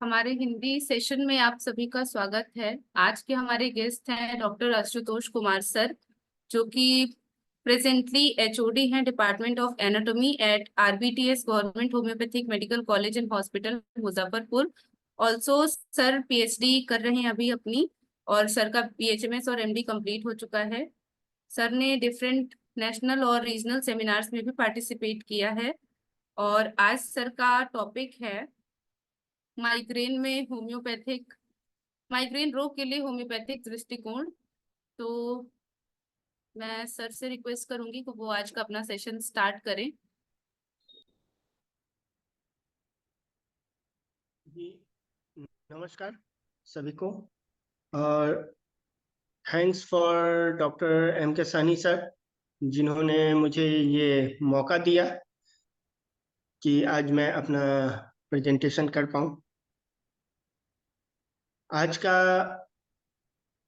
हमारे हिंदी सेशन में आप सभी का स्वागत है। आज के हमारे गेस्ट हैं डॉक्टर आशुतोष कुमार सर, जो कि प्रेजेंटली एचओडी हैं department of anatomy at RBTS government homeopathic medical college and hospital Muzaffarpur. Also sir PhD कर रहे हैं अभी अपनी, और सर का बीएचएमएस और एमडी कंप्लीट हो चुका है। सर ने डिफरेंट नेशनल और रीजनल सेमिनार्स में भी पार्टिसिपेट किया है। और आज सर का टॉपिक है माइग्रेन में होम्योपैथिक, माइग्रेन रोग के लिए होम्योपैथिक दृष्टिकोण। तो मैं सर से रिक्वेस्ट करूंगी कि वो आज का अपना सेशन स्टार्ट करें। जी नमस्कार सभी को, और थैंक्स फॉर डॉक्टर एम के सानी सर, जिन्होंने मुझे ये मौका दिया कि आज मैं अपना प्रेजेंटेशन कर पाऊँ। आज का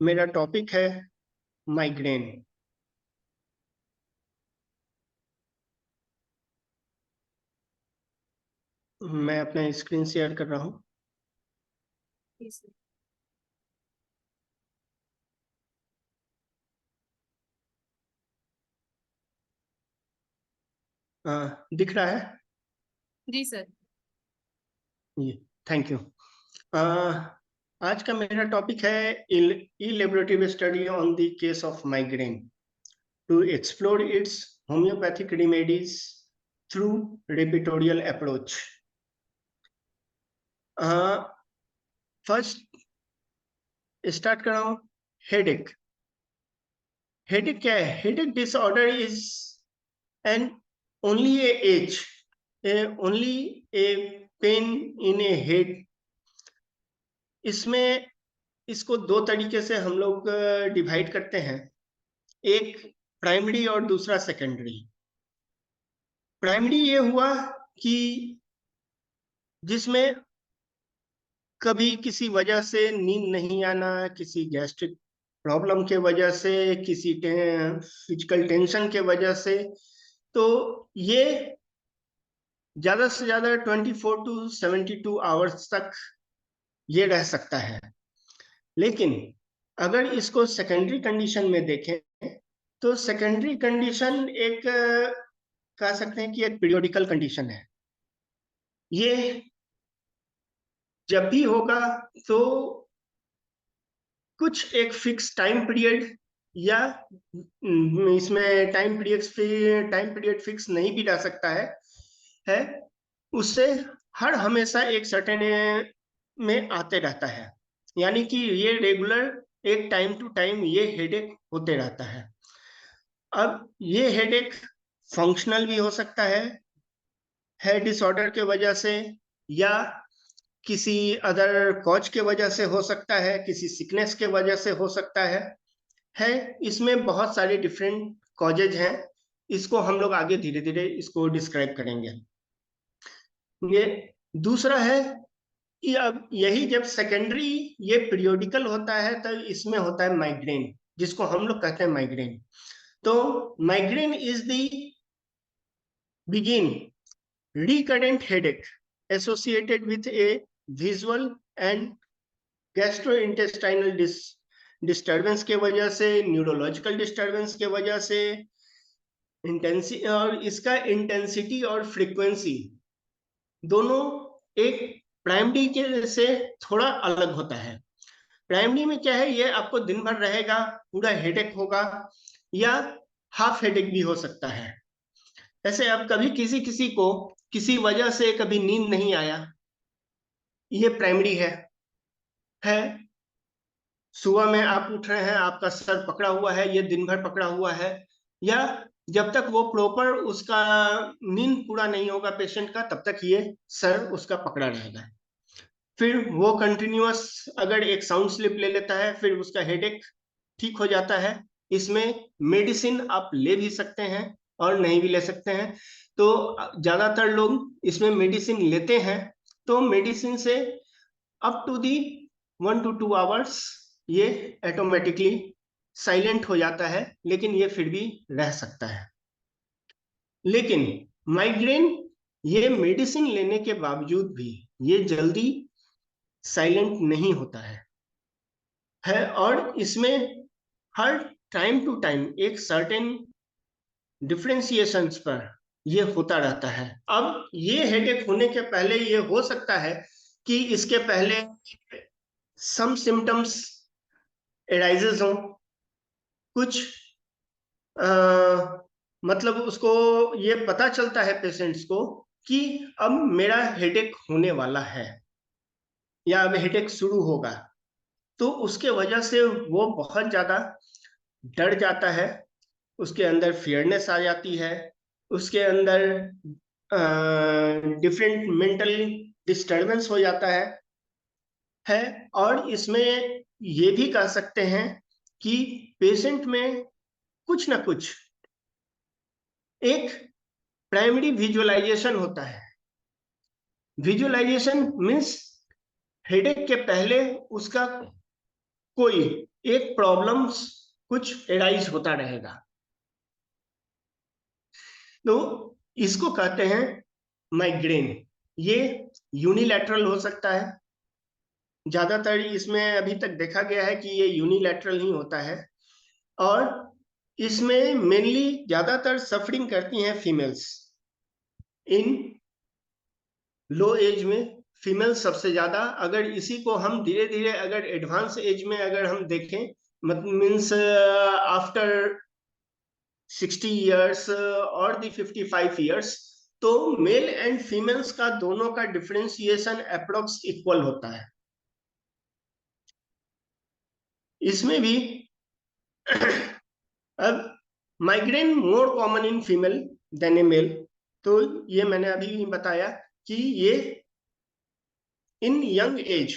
मेरा टॉपिक है माइग्रेन। मैं अपना स्क्रीन शेयर कर रहा हूँ। दिख रहा है? जी सर। जी, थैंक यू। आज का मेरा टॉपिक है a laboratory study on the case of migraine to explore its homeopathic remedies through repertorial approach. First start कर रहा हूँ। हेडेक। हेडेक क्या है? Headache disorder is an only a ache, only a pain in a head. इसमें इसको दो तरीके से हम लोग डिवाइड करते हैं, एक प्राइमरी और दूसरा सेकेंडरी। प्राइमरी ये हुआ कि जिसमें कभी किसी वजह से नींद नहीं आना, किसी गैस्ट्रिक प्रॉब्लम के वजह से, किसी फिजिकल टेंशन के वजह से, तो ये ज्यादा से ज्यादा 24 टू 72 आवर्स तक ये रह सकता है। लेकिन अगर इसको सेकेंडरी कंडीशन में देखें तो सेकेंडरी कंडीशन एक कह सकते हैं कि एक पीरियोडिकल कंडीशन है। ये जब भी होगा तो कुछ एक फिक्स टाइम पीरियड, या इसमें टाइम पीरियड फिक्स नहीं भी रह सकता है उससे हर हमेशा एक सर्टेन में आते रहता है। यानी कि ये रेगुलर एक टाइम टू टाइम ये हेडेक होते रहता है। अब ये हेडेक फंक्शनल भी हो सकता है डिसऑर्डर के वजह से, या किसी अदर कॉज के वजह से हो सकता है, किसी सिकनेस के वजह से हो सकता है। इसमें बहुत सारे डिफरेंट कॉजेज हैं। इसको हम लोग आगे धीरे धीरे इसको डिस्क्राइब करेंगे। ये दूसरा है कि अब यही जब सेकेंडरी ये पीरियोडिकल होता है तो इसमें होता है माइग्रेन, जिसको हम लोग कहते हैं माइग्रेन। तो migraine is the begin recurrent headache associated with a visual and gastrointestinal disturbance के वजह से, न्यूरोलॉजिकल डिस्टर्बेंस के वजह से, और इसका इंटेंसिटी और फ्रीक्वेंसी दोनों एक प्राइमरी के से थोड़ा अलग होता है। प्राइमरी में क्या है, ये आपको दिन भर रहेगा, पूरा हेडेक होगा, या हाफ हेडेक भी हो सकता है। ऐसे अब कभी किसी किसी को किसी वजह से कभी नींद नहीं आया, ये प्राइमरी है सुबह में आप उठ रहे हैं, आपका सर पकड़ा हुआ है, ये दिन भर पकड़ा हुआ है, या जब तक वो प्रॉपर उसका नींद पूरा नहीं होगा पेशेंट का, तब तक ये सर उसका पकड़ा रहेगा। फिर वो कंटिन्यूअस अगर एक साउंड स्लिप ले लेता है, फिर उसका हेडेक ठीक हो जाता है। इसमें मेडिसिन आप ले भी सकते हैं और नहीं भी ले सकते हैं। तो ज्यादातर लोग इसमें मेडिसिन लेते हैं, तो मेडिसिन से up to the 1 to 2 hours ये ऑटोमेटिकली साइलेंट हो जाता है, लेकिन ये फिर भी रह सकता है। लेकिन माइग्रेन ये मेडिसिन लेने के बावजूद भी ये जल्दी साइलेंट नहीं होता है। और इसमें हर टाइम टू टाइम एक सर्टेन डिफरेंशिएशंस पर ये होता रहता है। अब ये हेडेक होने के पहले ये हो सकता है कि इसके पहले सम सिम्टम्स एराइजेस हो, कुछ मतलब उसको ये पता चलता है पेशेंट्स को कि अब मेरा हेडेक होने वाला है या अब हेडेक शुरू होगा, तो उसके वजह से वो बहुत ज्यादा डर जाता है, उसके अंदर फियरनेस आ जाती है, उसके अंदर डिफरेंट मेंटल डिस्टर्बेंस हो जाता है। और इसमें ये भी कह सकते हैं कि पेशेंट में कुछ ना कुछ एक प्राइमरी विजुअलाइजेशन होता है। विजुअलाइजेशन मीन्स हेडेक के पहले उसका कोई एक प्रॉब्लम्स कुछ एराइज होता रहेगा, तो इसको कहते हैं माइग्रेन। ये यूनिलैटरल हो सकता है, ज्यादातर इसमें अभी तक देखा गया है कि ये यूनिलैटरल ही होता है, और इसमें मेनली ज्यादातर सफरिंग करती हैं फीमेल्स। इन लो एज में फीमेल सबसे ज्यादा, अगर इसी को हम धीरे धीरे अगर एडवांस एज में अगर हम देखें, मतलब मीन्स आफ्टर 60 years और दी 55 years, तो मेल एंड फीमेल्स का दोनों का डिफरेंशिएशन अप्रोक्स इक्वल होता है। इसमें भी अब migraine more common in female than a male, तो ये मैंने अभी बताया कि ये इन यंग एज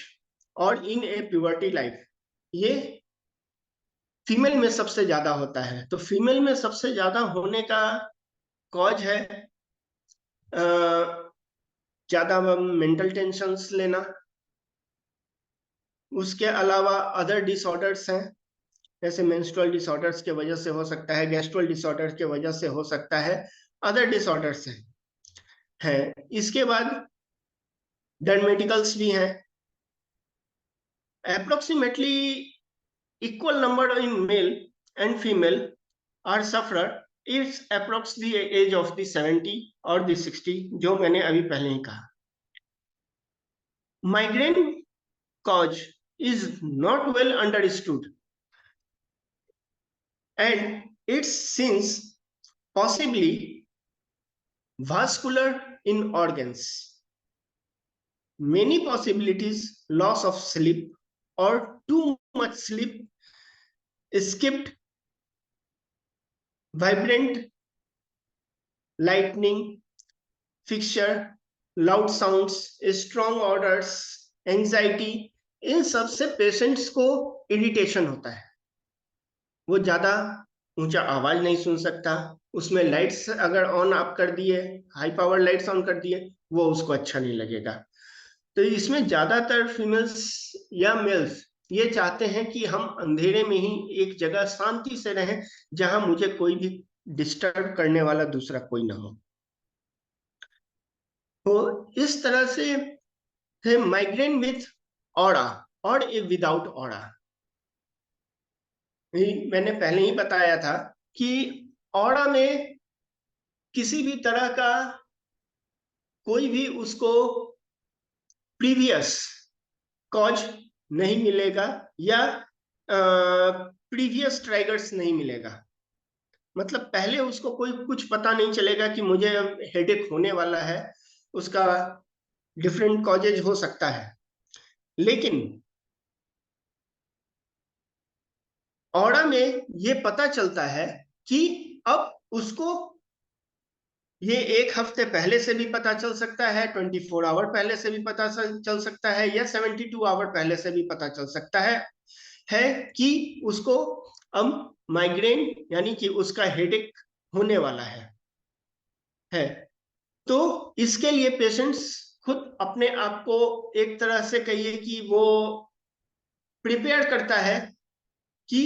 और इन ए प्यूबर्टी लाइफ ये फीमेल में सबसे ज्यादा होता है। तो फीमेल में सबसे ज्यादा होने का कॉज है ज्यादा मेंटल टेंशन्स लेना, उसके अलावा अदर डिसऑर्डर्स हैं, जैसे मेंस्ट्रुअल डिसऑर्डर्स के वजह से हो सकता है, गैस्ट्रल डिसऑर्डर्स के वजह से हो सकता है, अदर डिसऑर्डर्स हैं। इसके बाद डर्मेटिकल्स भी हैं। Approximately equal number in male and female are sufferer it's approx the age of the 70 और द 60, जो मैंने अभी पहले ही कहा। Migraine cause is not well understood and its since possibly vascular in organs. Many possibilities: loss of sleep or too much sleep, skipped, vibrant, lightning, fixture, loud sounds, strong odors, anxiety, इन सब से patients को irritation होता है। वो ज्यादा ऊंचा आवाज नहीं सुन सकता, उसमें लाइट्स अगर ऑन आप कर दिए, हाई पावर लाइट्स ऑन कर दिए, वो उसको अच्छा नहीं लगेगा। तो इसमें ज्यादातर फीमेल्स या मेल्स ये चाहते हैं कि हम अंधेरे में ही एक जगह शांति से रहें, जहां मुझे कोई भी डिस्टर्ब करने वाला दूसरा कोई ना हो। तो इस तरह से माइग्रेन विथ ऑरा और ए विदाउट ऑरा, मैंने पहले ही बताया था कि ऑरा में किसी भी तरह का कोई भी उसको प्रीवियस कॉज नहीं मिलेगा या प्रीवियस ट्राइगर्स नहीं मिलेगा। मतलब पहले उसको कोई कुछ पता नहीं चलेगा कि मुझे अब हेडेक होने वाला है, उसका डिफरेंट कॉजेज हो सकता है, लेकिन ऑरा में ये पता चलता है कि अब उसको ये एक हफ्ते पहले से भी पता चल सकता है, 24 आवर पहले से भी पता चल सकता है, या 72 आवर पहले से भी पता चल सकता है कि उसको अब माइग्रेन यानी कि उसका हेडेक होने वाला है। तो इसके लिए पेशेंट्स खुद अपने आप को एक तरह से कहिए कि वो प्रिपेयर करता है कि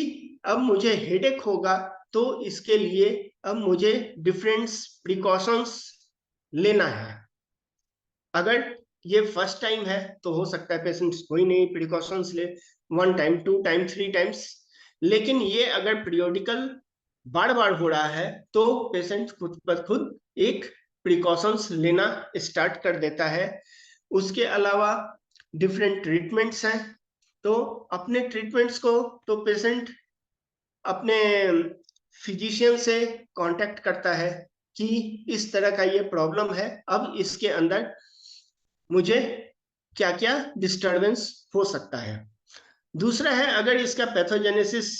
अब मुझे हेडेक होगा, तो इसके लिए अब मुझे डिफरेंट प्रिकॉशंस लेना है। अगर ये फर्स्ट टाइम है तो हो सकता है पेशेंट कोई नहीं प्रिकॉशंस ले, 1 टाइम 2 टाइम 3 टाइम्स, लेकिन ये अगर पीरियोडिकल बार बार हो रहा है तो पेशेंट खुद ब खुद एक प्रिकॉशंस लेना स्टार्ट कर देता है। उसके अलावा डिफरेंट ट्रीटमेंट्स हैं, तो अपने ट्रीटमेंट्स को तो पेशेंट अपने फिजिशियन से कांटेक्ट करता है कि इस तरह का ये प्रॉब्लम है, अब इसके अंदर मुझे क्या क्या डिस्टरबेंस हो सकता है। दूसरा है, अगर इसका पैथोजेनेसिस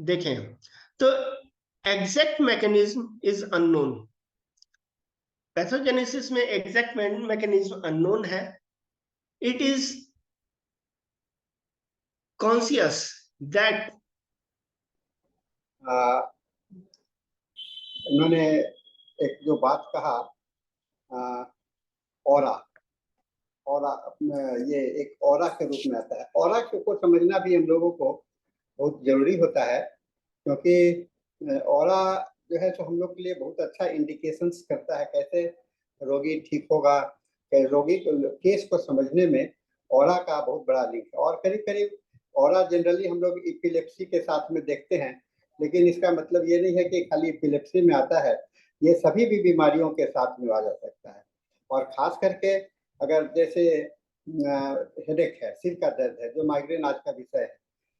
देखें तो exact mechanism is unknown. Pathogenesis में एग्जैक्ट मैकेनिज्म अननोन है। इट इज कॉन्शियस दैट इन्होंने एक जो बात कहा ऑरा, ऑरा ये एक ऑरा के रूप में आता है। ऑरा को समझना भी हम लोगों को बहुत जरूरी होता है, क्योंकि ऑरा जो है तो हम लोग के लिए बहुत अच्छा इंडिकेशंस करता है कैसे रोगी ठीक होगा। रोगी केस को समझने में ऑरा का बहुत बड़ा लिंक है। और करीब करीब ऑरा जनरली हम लोग एपिलेप्सी के साथ में देखते हैं, लेकिन इसका मतलब ये नहीं है कि खाली एपिलेप्सी में आता है, ये सभी भी बीमारियों के साथ में आ जा सकता है। और खास करके अगर जैसे हेडेक है, सिर का दर्द है, जो माइग्रेन आज का विषय है,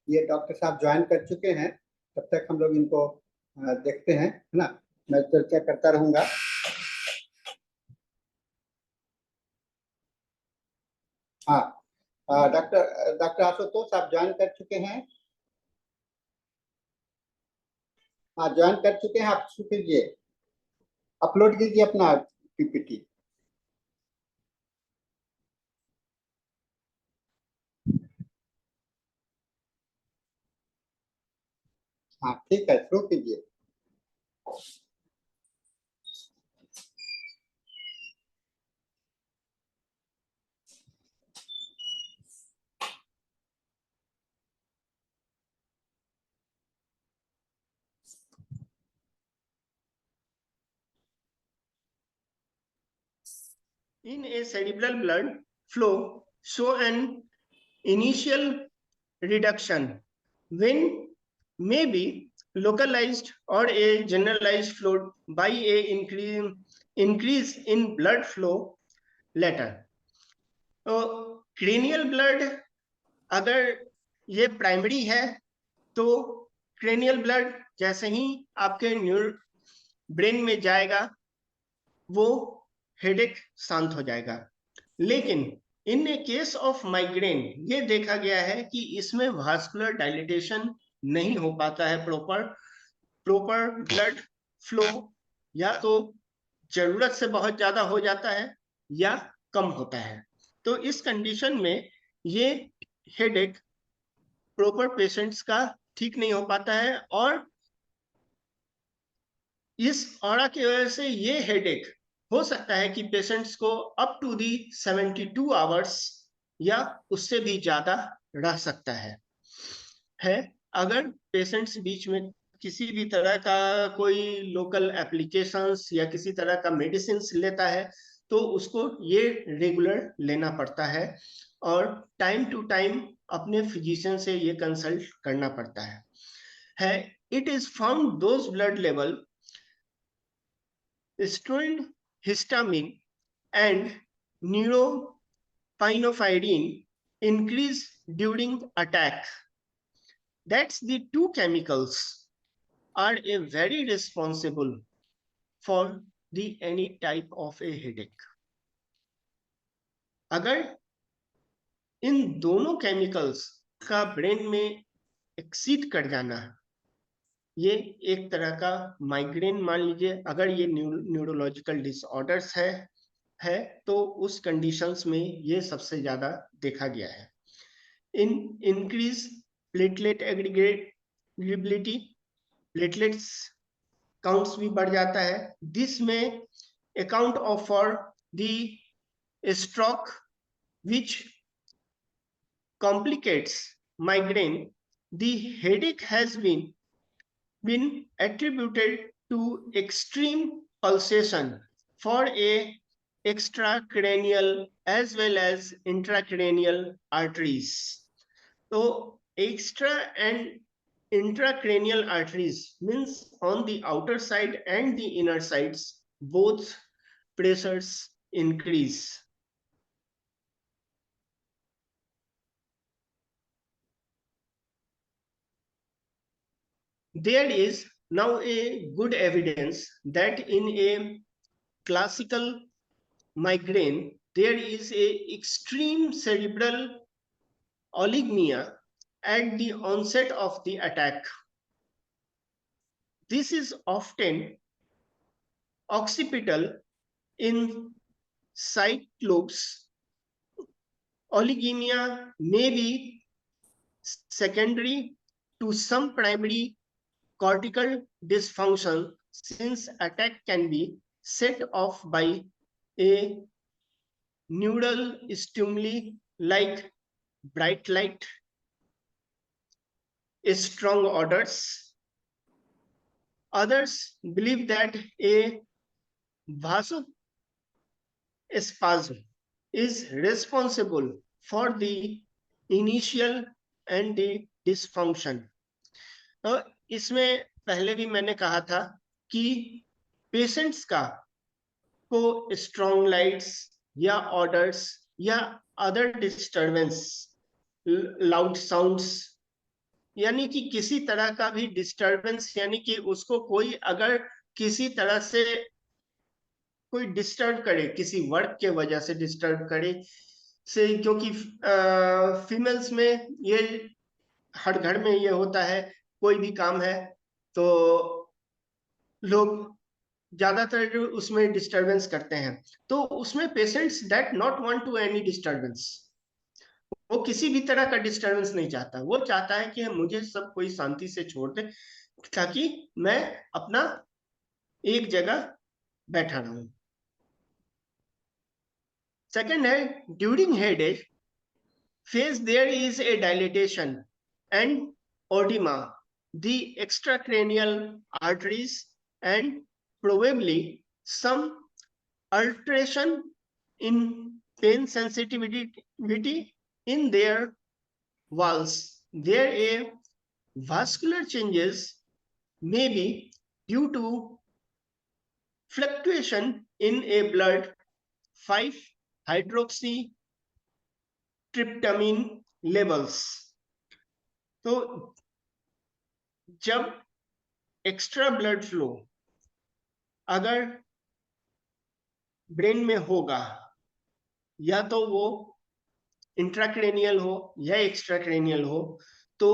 ये डॉक्टर साहब ज्वाइन कर चुके हैं, तब तक हम लोग इनको देखते हैं, है ना। मैं चर्चा करता रहूंगा। हाँ, डॉक्टर आशुतोष आप ज्वाइन कर चुके हैं? हाँ, ज्वाइन कर चुके हैं। आप शुरू कीजिए, अपलोड कीजिए अपना पीपीटी। हाँ ठीक है, शुरू कीजिए। in a cerebral blood flow show an initial reduction when may be localized or a generalized flow by a increase in blood flow later. तो क्रेनियल ब्लड अगर ये प्राइमरी है तो क्रेनियल ब्लड जैसे ही आपके ब्रेन में जाएगा वो हेडेक शांत हो जाएगा। लेकिन इन केस ऑफ माइग्रेन ये देखा गया है कि इसमें वास्कुलर डायलिटेशन नहीं हो पाता है, प्रॉपर ब्लड फ्लो या तो जरूरत से बहुत ज्यादा हो जाता है या कम होता है। तो इस कंडीशन में ये हेडेक प्रॉपर पेशेंट्स का ठीक नहीं हो पाता है, और इस ऑरा की वजह से ये हेडेक हो सकता है कि पेशेंट्स को अप टू दी 72 आवर्स या उससे भी ज्यादा रह सकता है। अगर पेशेंट्स बीच में किसी भी तरह का कोई लोकल एप्लीकेशंस या किसी तरह का मेडिसिन लेता है तो उसको ये रेगुलर लेना पड़ता है, और टाइम टू टाइम अपने फिजिशियन से ये कंसल्ट करना पड़ता है। It is found those blood level steroid, histamine, and neuropinephrine increase during attack. That's the two chemicals are a very responsible for the any type of a headache. अगर इन दोनों chemicals का brain में exceed कर जाना, ये एक तरह का माइग्रेन मान लीजिए, अगर ये न्यूरोलॉजिकल डिसऑर्डर्स है तो उस कंडीशंस में ये सबसे ज्यादा देखा गया है। इंक्रीज प्लेटलेट एग्रीगेबिलिटी, प्लेटलेट्स काउंट्स भी बढ़ जाता है। दिस में account of for the stroke which complicates migraine. The headache has been attributed to extreme pulsation for a extracranial as well as intracranial arteries. So extra and intracranial arteries means on the outer side and the inner sides, both pressures increase. There is now a good evidence that in a classical migraine, there is a extreme cerebral oligmia at the onset of the attack. This is often occipital in side lobes. Oligemia may be secondary to some primary cortical dysfunction since attack can be set off by a neural stimuli like bright light, strong odors. Others believe that a vasospasm is responsible for the initial and the dysfunction. इसमें पहले भी मैंने कहा था कि patients को strong lights या orders या अदर डिस्टर्बेंस, लाउड साउंड्स, यानी कि किसी तरह का भी डिस्टर्बेंस, यानी कि उसको कोई अगर किसी तरह से कोई डिस्टर्ब करे, किसी वर्क के वजह से डिस्टर्ब करे से, क्योंकि फीमेल्स में ये हर घर में ये होता है, कोई भी काम है तो लोग ज्यादातर उसमें डिस्टर्बेंस करते हैं, तो उसमें patients that not want to any disturbance, वो किसी भी तरह का डिस्टर्बेंस नहीं चाहता, वो चाहता है कि मुझे सब कोई शांति से छोड़ दे ताकि मैं अपना एक जगह बैठा रहूं. सेकंड है during headache phase there is a dilatation and edema the extracranial arteries and probably some alteration in pain sensitivity in their walls. There a vascular changes may be due to fluctuation in a blood 5-hydroxy tryptamine levels. तो जब extra blood flow अगर brain में होगा, या तो वो intracranial हो या एक्स्ट्राक्रेनियल हो, तो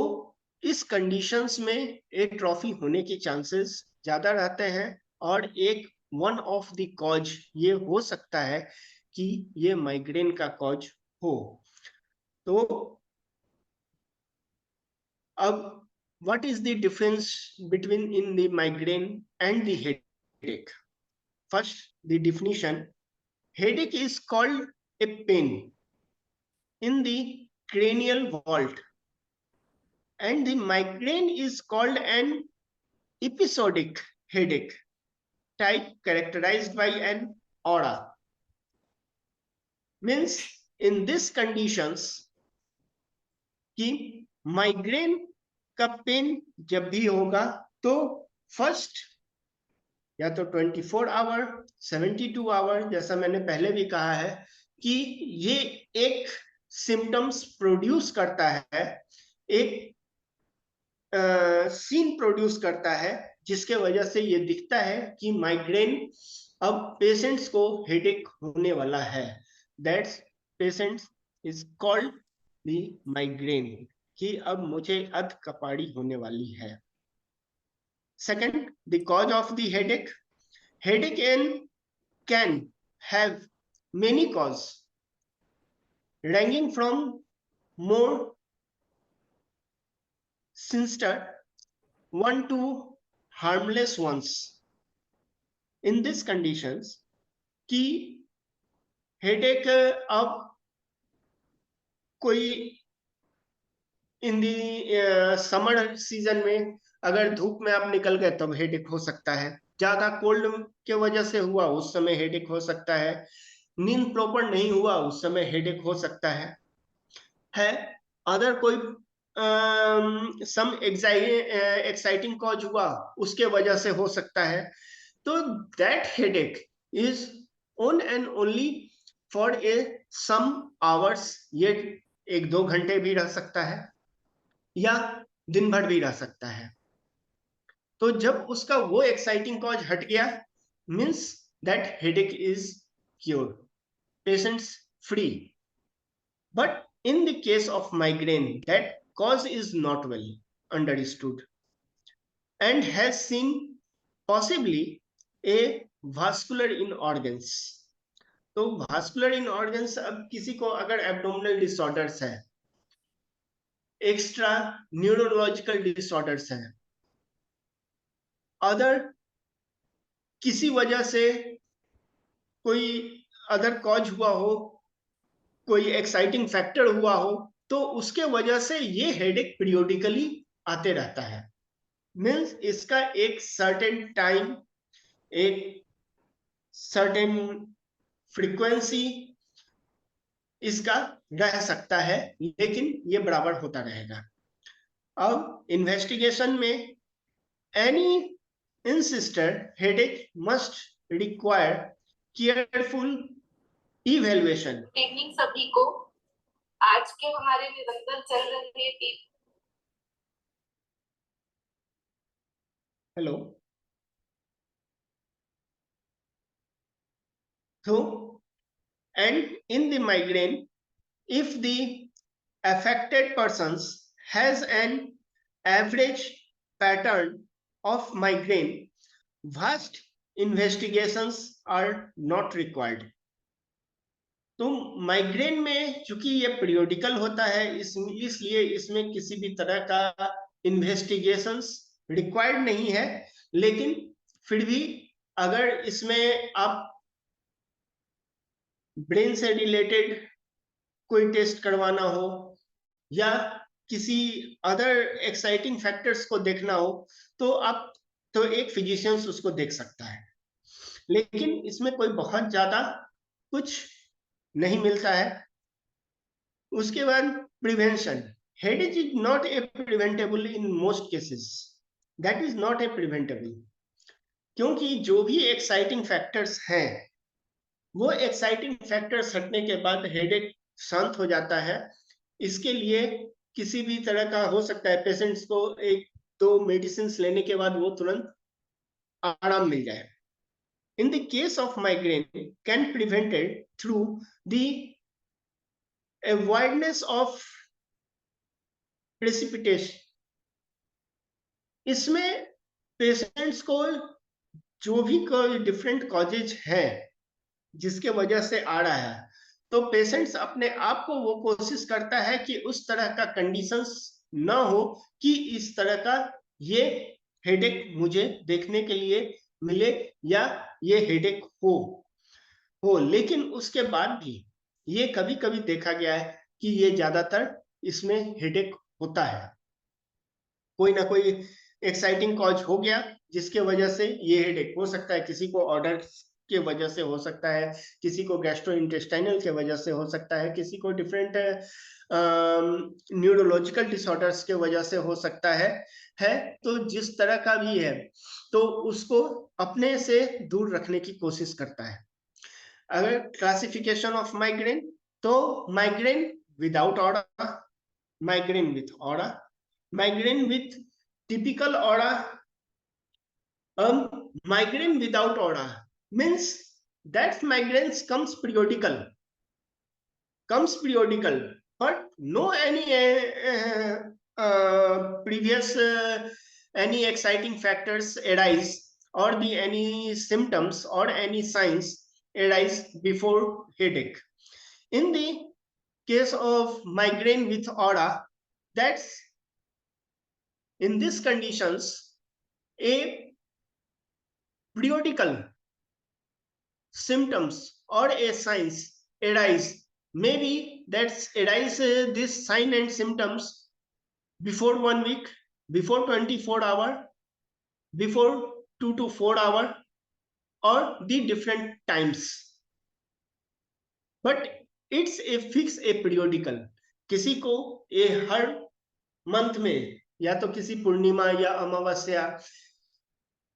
इस कंडीशंस में एट्रोफी होने के चांसेस ज्यादा रहते हैं, और एक वन ऑफ द कॉज ये हो सकता है कि ये माइग्रेन का कॉज हो. तो अब what is the difference between in the migraine and the headache? First, the definition. Headache is called a pain in the cranial vault, and the migraine is called an episodic headache type characterized by an aura. Means in these conditions कि migraine का pen जब भी होगा तो first या तो 24 our 72 our, जैसा मैंने पहले भी कहा है कि ये एक सिम्टम्स प्रोड्यूस करता है, एक सीन प्रोड्यूस करता है, जिसके वजह से ये दिखता है कि माइग्रेन अब पेशेंट्स को हेडेक होने वाला है. That's patients is called the migraine, कि अब मुझे अध कपाड़ी होने वाली है. Second, the cause of the headache. Headache can have many cause ranging from more sinister one to harmless ones. In these conditions कि हेडेक अब कोई इन दी समर सीजन में अगर धूप में आप निकल गए तब हेडेक हो सकता है, ज्यादा कोल्ड के वजह से हुआ उस समय हेडेक हो सकता है, नींद प्रॉपर नहीं हुआ उस समय हेडेक हो सकता है अदर कोई सम एक्साइटिंग कॉज हुआ उसके वजह से हो सकता है, तो that headache is on and only for a some hours, ये 1-2 घंटे भी रह सकता है या दिन भर भी रह सकता है। तो जब उसका वो एक्साइटिंग कॉज हट गया means that headache is cure, patients free. But in the case of migraine, that cause is not well understood and has seen possibly a vascular in organs. तो vascular in organs, अब किसी को अगर abdominal disorders है, extra neurological disorders है, other किसी वजह से कोई अदर कॉज हुआ हो, कोई एक्साइटिंग फैक्टर हुआ हो, तो उसके वजह से ये हेडेक पीरियोडिकली आते रहता है। मीन्स इसका एक सर्टेन टाइम, एक सर्टेन फ्रीक्वेंसी इसका रह सकता है, लेकिन ये बराबर होता रहेगा। अब इन्वेस्टिगेशन में any sinister headache must require careful evaluation. Good evening सभी को। आज के हमारे निरंतर चल रहे hello. So, and in the migraine, if the affected persons has an average pattern of migraine, vast investigations are not required. तो माइग्रेन में चूंकि ये पीरियोडिकल होता है इसलिए इसमें किसी भी तरह का इन्वेस्टिगेशंस रिक्वायर्ड नहीं है, लेकिन फिर भी अगर इसमें आप ब्रेन से रिलेटेड कोई टेस्ट करवाना हो या किसी अदर एक्साइटिंग फैक्टर्स को देखना हो तो एक फिजिशियंस उसको देख सकता है, लेकिन इसमें कोई बहुत ज्यादा कुछ नहीं मिलता है। उसके बाद prevention, headache is not a preventable in most cases, that is not a preventable, क्योंकि जो भी एक्साइटिंग फैक्टर्स हैं वो एक्साइटिंग फैक्टर्स हटने के बाद हेडेक शांत हो जाता है। इसके लिए किसी भी तरह का हो सकता है पेशेंट्स को 1-2 मेडिसिन लेने के बाद वो तुरंत आराम मिल जाए। In the case of migraine can prevented through the avoidance of precipitation। इसमें पेशेंट्स को जो भी कोई डिफरेंट कॉजेज है जिसके वजह से आ रहा है, तो पेशेंट्स अपने आप को वो कोशिश करता है कि उस तरह का कंडीशंस ना हो कि इस तरह का ये हेडेक मुझे देखने के लिए मिले या ये हेडेक हो, लेकिन उसके बाद भी ये कभी कभी देखा गया है कि ये ज्यादातर इसमें हेडेक होता है, कोई ना कोई एक्साइटिंग कॉज हो गया जिसके वजह से ये हेडेक हो सकता है। किसी को ऑर्डर के वजह से हो सकता है, किसी को गैस्ट्रोइंटेस्टाइनल के वजह से हो सकता है, किसी को डिफरेंट न्यूरोलॉजिकल डिसऑर्डर्स के वजह से हो सकता है। तो जिस तरह का भी है तो उसको अपने से दूर रखने की कोशिश करता है। अगर क्लासिफिकेशन ऑफ माइग्रेन, तो migraine without aura, migraine with aura, migraine with typical aura, migraine without aura means that migraines comes periodical, but no any previous any exciting factors arise or the any symptoms or any signs arise before headache. In the case of migraine with aura, that's in these conditions a periodical symptoms or a signs arise, maybe that's arise this sign and symptoms before 1 week, before 24 hour, before 2 to 4 hour, or the different times. But it's a fix a periodical, किसी को ये हर month में या तो किसी पूर्णिमा या अमावस्या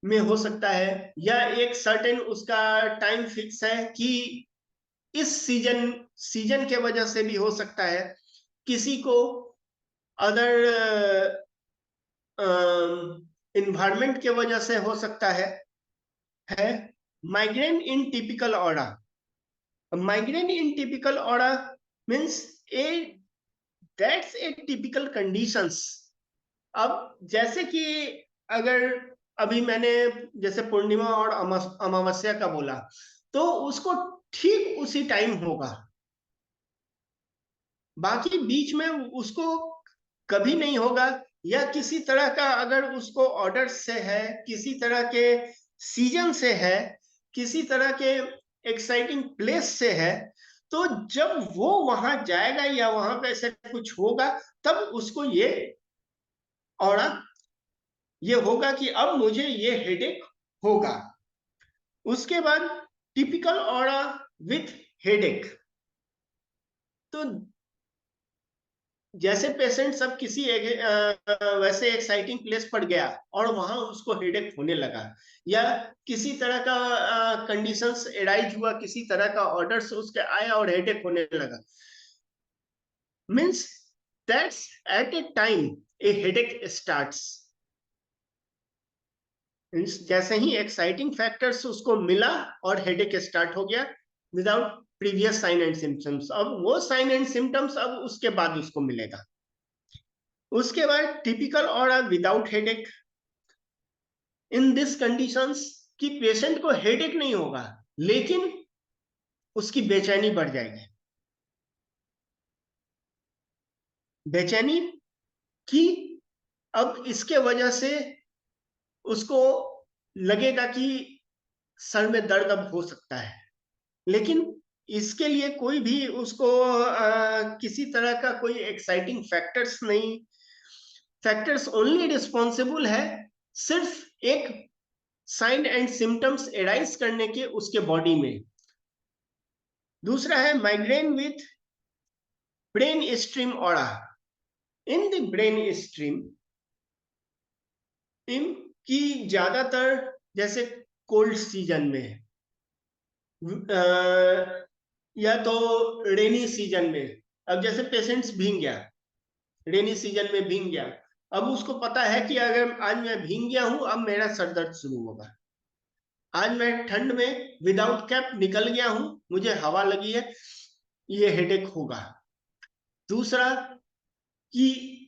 में हो सकता है, या एक सर्टेन उसका टाइम फिक्स है कि इस सीजन के वजह से भी हो सकता है, किसी को अदर इन्वायरमेंट के वजह से हो सकता है। Migraine in typical aura, migraine in typical aura means that's a typical conditions. अब जैसे कि अगर अभी मैंने जैसे पूर्णिमा और अमावस्या का बोला, तो उसको ठीक उसी टाइम होगा, बाकी बीच में उसको कभी नहीं होगा, या किसी तरह का अगर उसको ऑर्डर से है, किसी तरह के सीजन से है, किसी तरह के एक्साइटिंग प्लेस से है, तो जब वो वहां जाएगा या वहां पे ऐसे कुछ होगा, तब उसको ये ऑरा ये होगा कि अब मुझे ये हेडेक होगा। उसके बाद टिपिकल ऑरा विथ हेडेक, तो जैसे पेशेंट सब किसी वैसे एक्साइटिंग प्लेस पर गया और वहां उसको हेडेक होने लगा, या किसी तरह का कंडीशंस एराइज हुआ, किसी तरह का ऑर्डर्स उसके आया और हेडेक होने लगा, means that's at a time a headache starts. जैसे ही एक्साइटिंग फैक्टर्स उसको मिला और हेडेक स्टार्ट हो गया without previous sign and symptoms, अब वो साइन एंड सिम्टम्स अब उसके बाद उसको मिलेगा। उसके बाद typical aura without headache, in this conditions कि पेशेंट को हेडेक नहीं होगा लेकिन उसकी बेचैनी बढ़ जाएगी, बेचैनी कि अब इसके वजह से उसको लगेगा कि सर में दर्द अब हो सकता है, लेकिन इसके लिए कोई भी उसको किसी तरह का कोई एक्साइटिंग फैक्टर्स नहीं, फैक्टर्स ओनली रिस्पॉन्सिबल है सिर्फ एक साइन एंड सिम्टम्स एराइज करने के उसके बॉडी में। दूसरा है migraine with brain stream aura, in the brain stream की ज्यादातर जैसे कोल्ड सीजन में या तो रेनी सीजन में, अब जैसे पेशेंट्स भीग गया, रेनी सीजन में भीग गया, अब उसको पता है कि अगर आज मैं भीग गया हूं अब मेरा सर दर्द शुरू होगा, आज मैं ठंड में विदाउट कैप निकल गया हूं, मुझे हवा लगी है, ये हेडेक होगा। दूसरा कि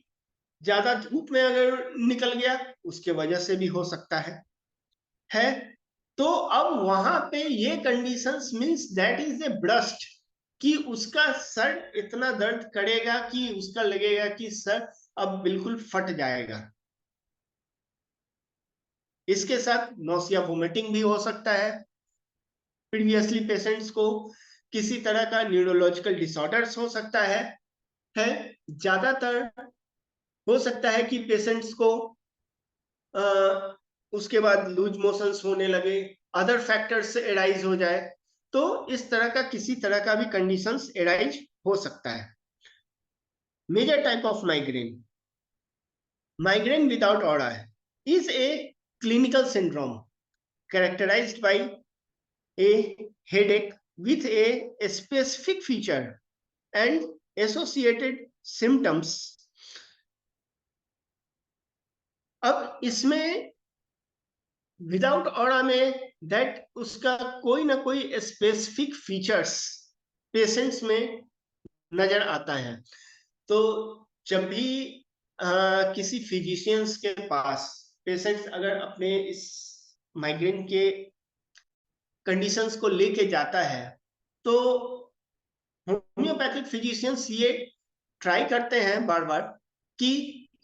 ज्यादा धूप में अगर निकल गया उसके वजह से भी हो सकता है। तो अब वहां पे ये conditions means that is a burst, कि उसका सर इतना दर्द करेगा कि उसका लगेगा कि सर अब बिल्कुल फट जाएगा। इसके साथ नोसिया वोमिटिंग भी हो सकता है। प्रीवियसली पेशेंट्स को किसी तरह का न्यूरोलॉजिकल डिसऑर्डर्स हो सकता है। ज्यादातर हो सकता है कि पेशेंट्स को उसके बाद लूज मोशंस होने लगे, अदर फैक्टर्स से एराइज हो जाए, तो इस तरह का किसी तरह का भी कंडीशंस एराइज हो सकता है। Major type of migraine without aura is a clinical syndrome characterized by a headache with a specific feature and associated symptoms। अब इसमें विदाउट ऑरा में दैट उसका कोई ना कोई स्पेसिफिक फीचर्स पेशेंट्स में नजर आता है। तो जब भी किसी फिजिशियंस के पास पेशेंट्स अगर अपने इस माइग्रेन के कंडीशंस को लेके जाता है, तो होम्योपैथिक फिजिशियंस ये ट्राई करते हैं बार बार कि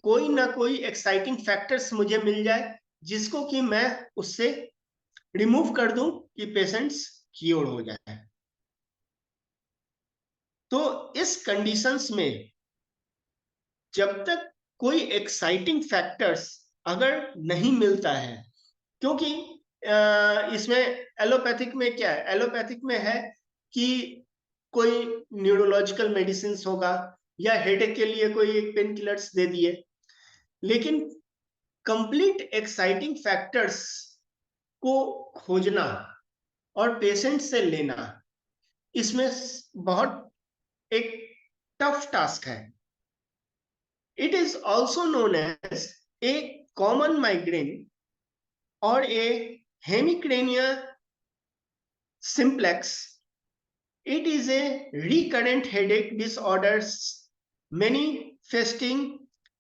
कोई ना कोई एक्साइटिंग फैक्टर्स मुझे मिल जाए जिसको कि मैं उससे रिमूव कर दूं कि पेशेंट्स क्योर हो जाए। तो इस कंडीशंस में जब तक कोई एक्साइटिंग फैक्टर्स अगर नहीं मिलता है, क्योंकि इसमें एलोपैथिक में क्या है, एलोपैथिक में है कि कोई न्यूरोलॉजिकल मेडिसिन होगा या हेडेक के लिए कोई एक पेन किलर्स दे दिए, लेकिन कंप्लीट एक्साइटिंग फैक्टर्स को खोजना और पेशेंट से लेना, इसमें बहुत एक टफ टास्क है। It is also known as a common migraine और a hemicrania simplex. It is a recurrent headache disorders manifesting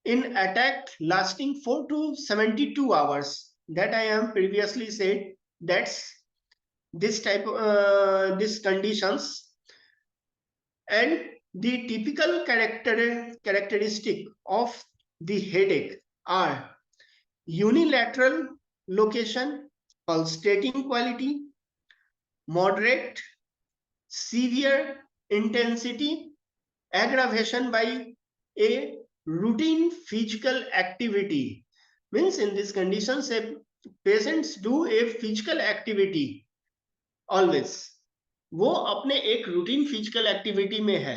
in attack lasting 4 to 72 hours. That I am previously said. That's this type this conditions, and the typical characteristic of the headache are unilateral location, pulsating quality, moderate, severe intensity, aggravation by a routine physical activity. Means in these conditions, patients do a physical activity always. वो अपने एक routine physical activity में है,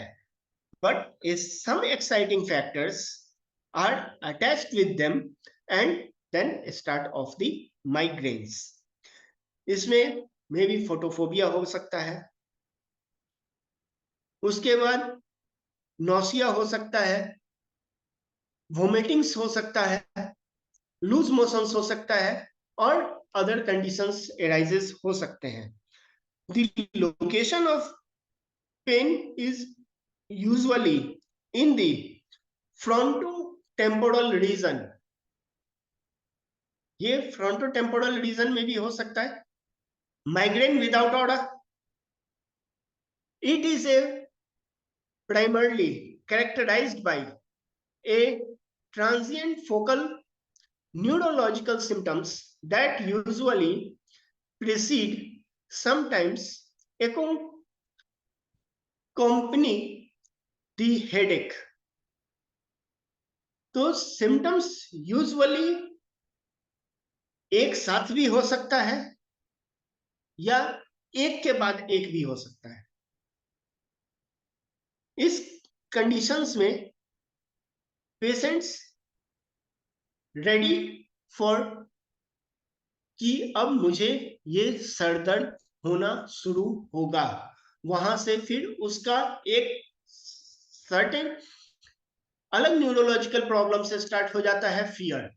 but some exciting factors are attached with them and then start of the migraines. इसमें maybe photophobia हो सकता है, उसके बाद नौसिया हो सकता है, वोमिटिंग्स हो सकता है, लूज मोशंस हो सकता है और अदर कंडीशंस एराइजेस हो सकते हैं। The location of pain is usually in the frontotemporal region. ये फ्रंटोटेम्पोरल रीजन में भी हो सकता है। माइग्रेन विदाउट ऑर्डर, it is a primarily characterized by a transient focal neurological symptoms that usually precede, sometimes accompany the headache. तो symptoms usually एक साथ भी हो सकता है या एक के बाद एक भी हो सकता है। इस कंडीशंस में पेशेंट्स रेडी फॉर कि अब मुझे ये सर दर्द होना शुरू होगा, वहां से फिर उसका एक सर्टेन अलग न्यूरोलॉजिकल प्रॉब्लम से स्टार्ट हो जाता है फियर।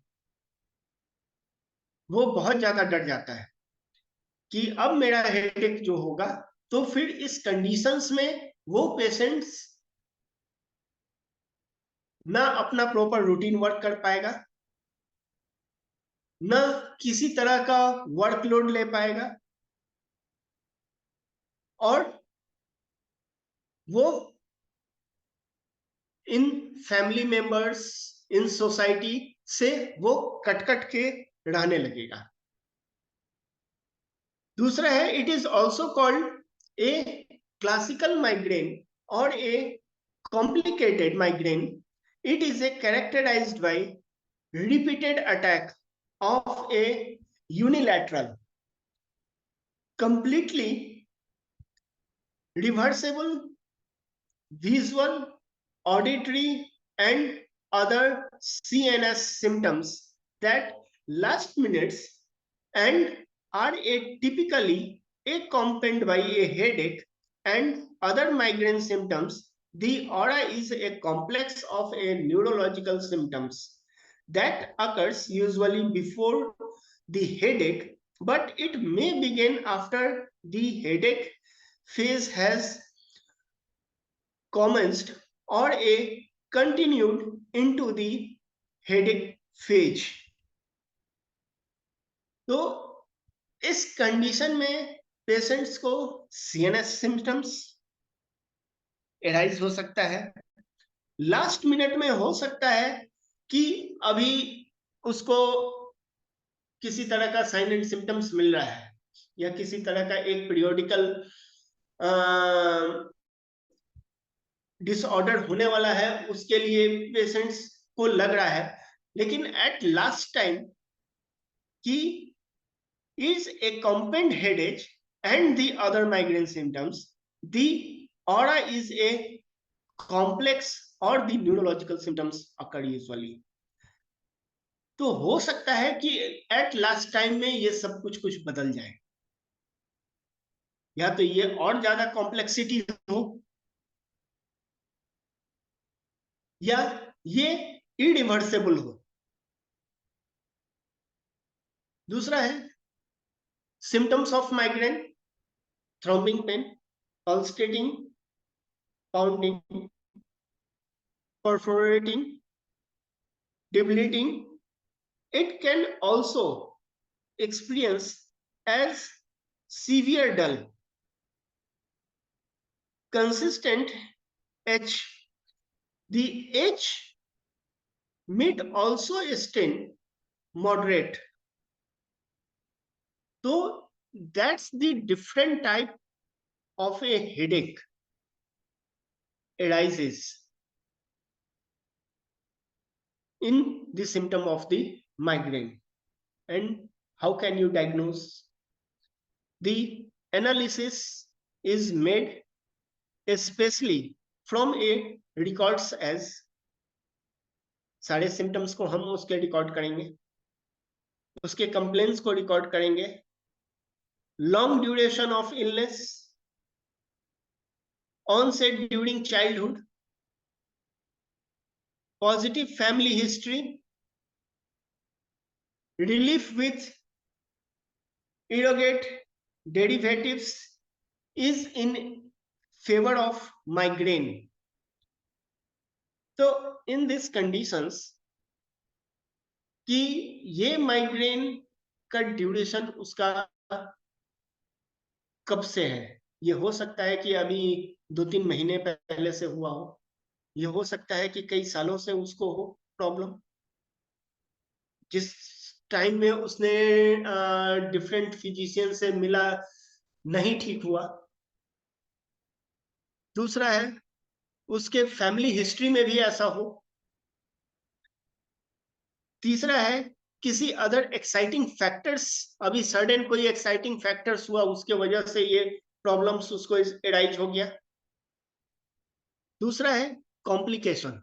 वो बहुत ज्यादा डर जाता है कि अब मेरा हेडेक जो होगा, तो फिर इस कंडीशंस में वो पेशेंट्स ना अपना प्रॉपर रूटीन वर्क कर पाएगा, न किसी तरह का वर्कलोड ले पाएगा, और वो इन फैमिली मेंबर्स, इन सोसाइटी से वो कट के रहने लगेगा। दूसरा है, it is also called a classical migraine और a complicated migraine. It is a characterized by repeated attack of a unilateral, completely reversible visual, auditory and other CNS symptoms that last minutes and are typically accompanied by a headache and other migraine symptoms. The aura is a complex of a neurological symptoms that occurs usually before the headache, but it may begin after the headache phase has commenced or a continued into the headache phase. तो इस condition में patients को CNS symptoms arise हो सकता है। Last minute में हो सकता है कि अभी उसको किसी तरह का साइन एंड सिम्टम्स मिल रहा है या किसी तरह का एक पीरियोडिकल डिसऑर्डर होने वाला है, उसके लिए पेशेंट्स को लग रहा है, लेकिन एट लास्ट टाइम कि is accompanied headache and the other migraine symptoms, the aura is a complex or the neurological symptoms occur usually. तो हो सकता है कि एट लास्ट टाइम में ये सब कुछ बदल जाए, या तो ये और ज्यादा कॉम्प्लेक्सिटी हो, या ये इरिवर्सिबल हो। दूसरा है symptoms of migraine, throbbing pain, pulsating, pounding, perforating, debilitating. It can also experience as severe dull, consistent H. The H mid also stain moderate. So that's the different type of a headache arises in the symptom of the migraine. And how can you diagnose? The analysis is made especially from a records as, सारे symptoms को हम उसके record करेंगे, उसके complaints को record करेंगे, long duration of illness, onset during childhood, positive family history, relief with surrogate derivatives is in favor of migraine. तो in this conditions कि ये माइग्रेन का ड्यूरेशन उसका कब से है, ये हो सकता है कि अभी 2-3 महीने पहले से हुआ हो, ये हो सकता है कि कई सालों से उसको हो प्रॉब्लम, जिस टाइम में उसने डिफरेंट फिजिशियन से मिला नहीं ठीक हुआ। दूसरा है उसके फैमिली हिस्ट्री में भी ऐसा हो। तीसरा है किसी अदर एक्साइटिंग फैक्टर्स, अभी सडन कोई एक्साइटिंग फैक्टर्स हुआ उसके वजह से ये प्रॉब्लम्स उसको एराइज हो गया। दूसरा है complication.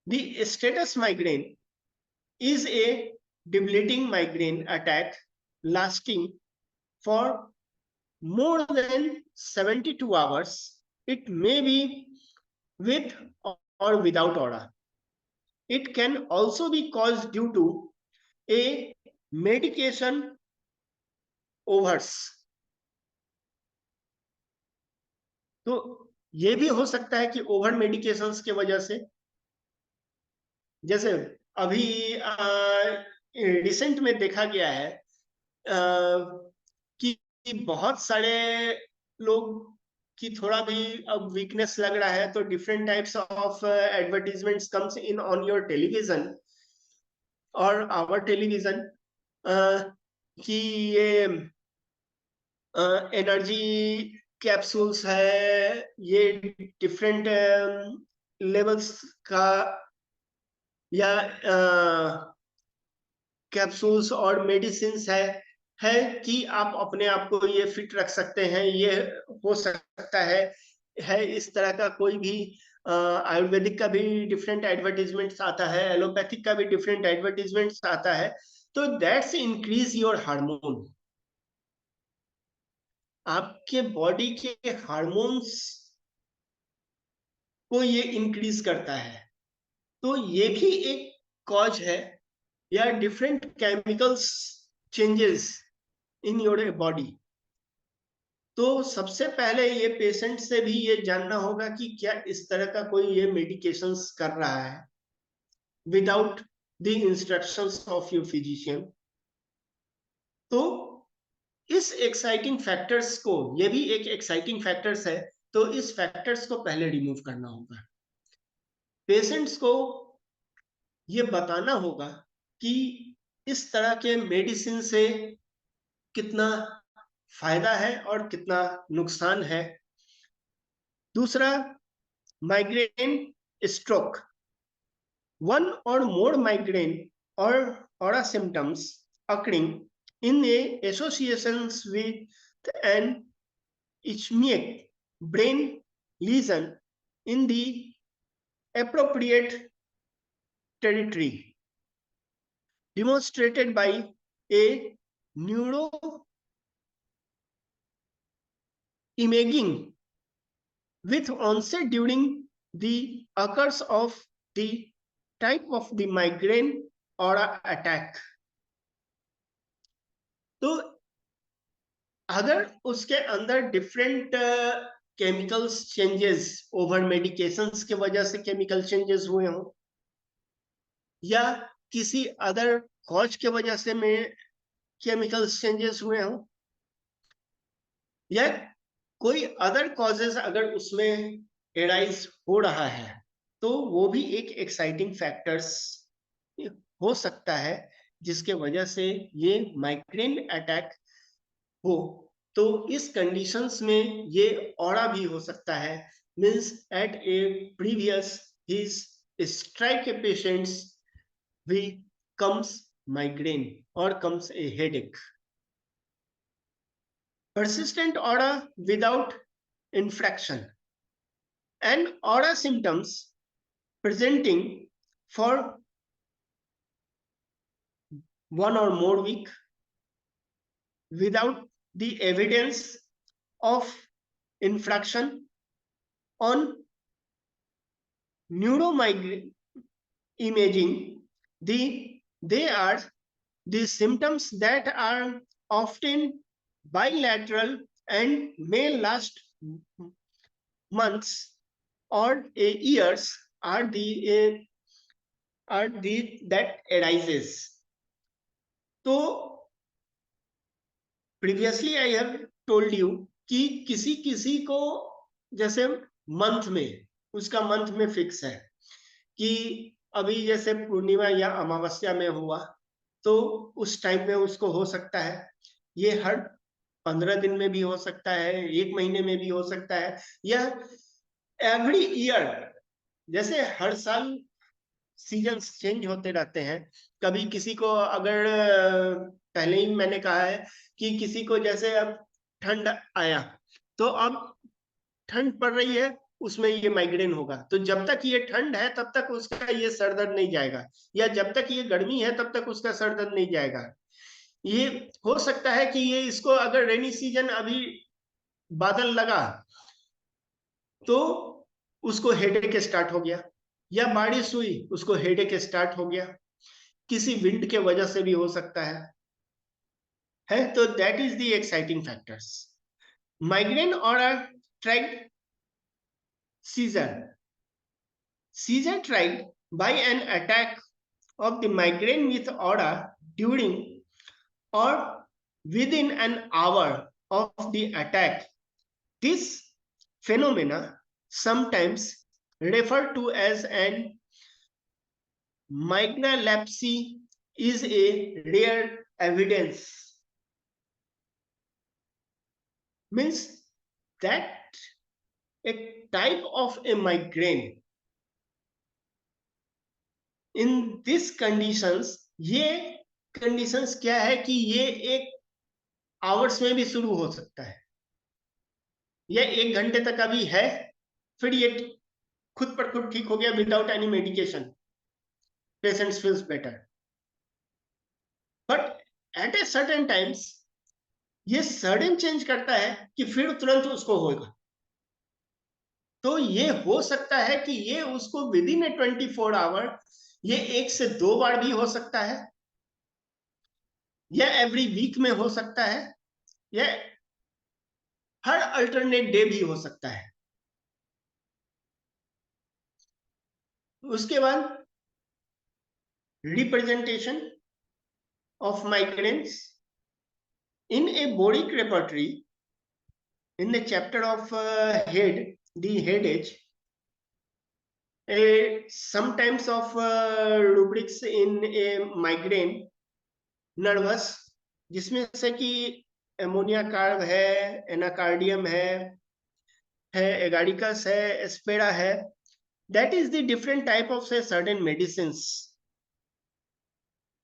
The status migraine is a debilitating migraine attack lasting for more than 72 hours. It may be with or without aura. It can also be caused due to a medication overdose. तो ये भी हो सकता है कि over medications के वजह से, जैसे अभी रिसेंट में देखा गया है कि बहुत सारे लोग की थोड़ा भी अब वीकनेस लग रहा है तो different types of advertisements comes in on your television और आवर टेलीविजन कि ये एनर्जी कैप्सूल्स है, ये डिफरेंट लेवल्स का या कैप्सूल्स और मेडिसिन्स है कि आप अपने आप को ये फिट रख सकते हैं। ये हो सकता है इस तरह का कोई भी आयुर्वेदिक का भी डिफरेंट एडवर्टीजमेंट्स आता है, एलोपैथिक का भी डिफरेंट एडवर्टीजमेंट्स आता है। तो दैट्स इंक्रीज योर हार्मोन, आपके बॉडी के हार्मोन्स को ये इंक्रीज करता है। तो ये भी एक कॉज है, या different chemicals changes in your body. तो सबसे पहले ये पेशेंट से भी ये जानना होगा कि क्या इस तरह का कोई ये मेडिकेशंस कर रहा है without the instructions of your physician. तो इस एक्साइटिंग फैक्टर्स को, ये भी एक एक्साइटिंग फैक्टर्स है, तो इस फैक्टर्स को पहले रिमूव करना होगा। पेशेंट्स को ये बताना होगा कि इस तरह के मेडिसिन से कितना फायदा है और कितना नुकसान है। दूसरा, migraine stroke. One or more migraine or aura symptoms occurring in a associations with an ischemic brain lesion in the appropriate territory, demonstrated by a neuroimaging with onset during the occurrence of the type of the migraine aura attack. तो अगर उसके अंदर different chemicals changes, over medications के वजह से chemical changes हुए हों, या किसी अदर कॉज के वजह से में केमिकल्स चेंजेस हुए हों, या कोई अदर कॉजेस अगर उसमें एराइज हो रहा है, तो वो भी एक एक्साइटिंग फैक्टर्स हो सकता है जिसके वजह से ये माइग्रेन अटैक हो। तो इस कंडीशंस में ये ऑरा भी हो सकता है, means at a previous his strike a patients भी comes migraine or comes a headache. Persistent aura without infraction and aura symptoms presenting for 1 or more week without the evidence of infraction on neuromigraine imaging. They are the symptoms that are often bilateral and may last months or years are the that arises. तो previously I have told you कि किसी किसी को जैसे month में, उसका month में fix है कि अभी जैसे पूर्णिमा या अमावस्या में हुआ तो उस टाइम में उसको हो सकता है। ये हर 15 दिन में भी हो सकता है, 1 महीने में भी हो सकता है, या एवरी ईयर, जैसे हर साल सीजन्स चेंज होते रहते हैं। कभी किसी को अगर पहले ही मैंने कहा है कि किसी को जैसे अब ठंड आया तो अब ठंड पड़ रही है, उसमें ये माइग्रेन होगा, तो जब तक ये ठंड है तब तक उसका ये सर दर्द नहीं जाएगा, या जब तक ये गर्मी है तब तक उसका सर दर्द नहीं जाएगा। ये हो सकता है कि ये इसको अगर रेनी सीजन अभी बादल लगा तो उसको हेडेक स्टार्ट हो गया, या बारिश हुई उसको हेडेक स्टार्ट हो गया, किसी विंड के वजह से भी हो सकता है। तो that is the exciting factors. Migraine और tracked seizure tried by an attack of the migraine with aura during or within an hour of the attack. This phenomena, sometimes referred to as an migralepsy, is a rare evidence. Means that a type of a migraine in these conditions, ये conditions क्या है कि ये 1 hours में भी शुरू हो सकता है, या 1 घंटे तक अभी है, फिर ये खुद पर खुद ठीक हो गया without any medication, patient feels better, but at a certain times ये सडन चेंज करता है कि फिर तुरंत उसको होगा। तो ये हो सकता है कि ये उसको विद इन ए 24 आवर, ये 1 से 2 बार भी हो सकता है, या एवरी वीक में हो सकता है, या हर अल्टरनेट डे भी हो सकता है। उसके बाद representation of migraines in A boric repertory in the chapter of the head edge, sometimes of rubrics in a migraine nervous, जिसमें से कि एमोनिया कार्ब है, एनाकार्डियम है एगाडिकस है, एस्पेरा है, that is the different type of say certain medicines,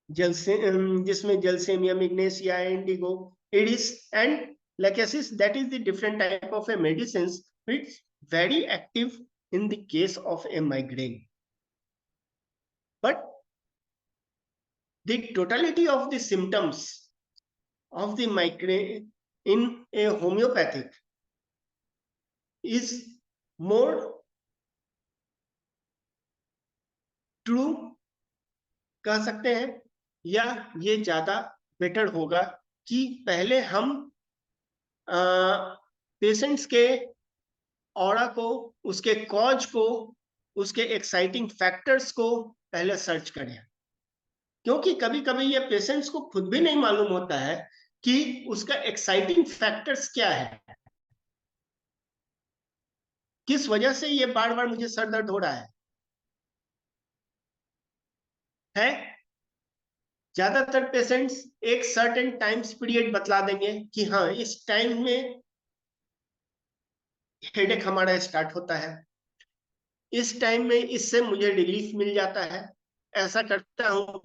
जिसमें gelsemium, ignatia, indigo, एडिस and lachesis, that is the different type of a medicines which very active in the case of a migraine. But the totality of the symptoms of the migraine in a homeopathic is more true कह सकते हैं, या ये ज्यादा better होगा कि पहले हम पेशेंट्स के ऑरा को, उसके कॉज को, उसके एक्साइटिंग फैक्टर्स को पहले सर्च करें, क्योंकि कभी कभी ये पेशेंट्स को खुद भी नहीं मालूम होता है कि उसका एक्साइटिंग फैक्टर्स क्या है, किस वजह से ये बार बार मुझे सर दर्द हो रहा है। ज्यादातर पेशेंट्स एक सर्टेन टाइम्स पीरियड बतला देंगे कि हाँ इस टाइम में हेडेक हमारा स्टार्ट होता है, इस टाइम में इससे मुझे रिलीफ मिल जाता है, ऐसा करता हूँ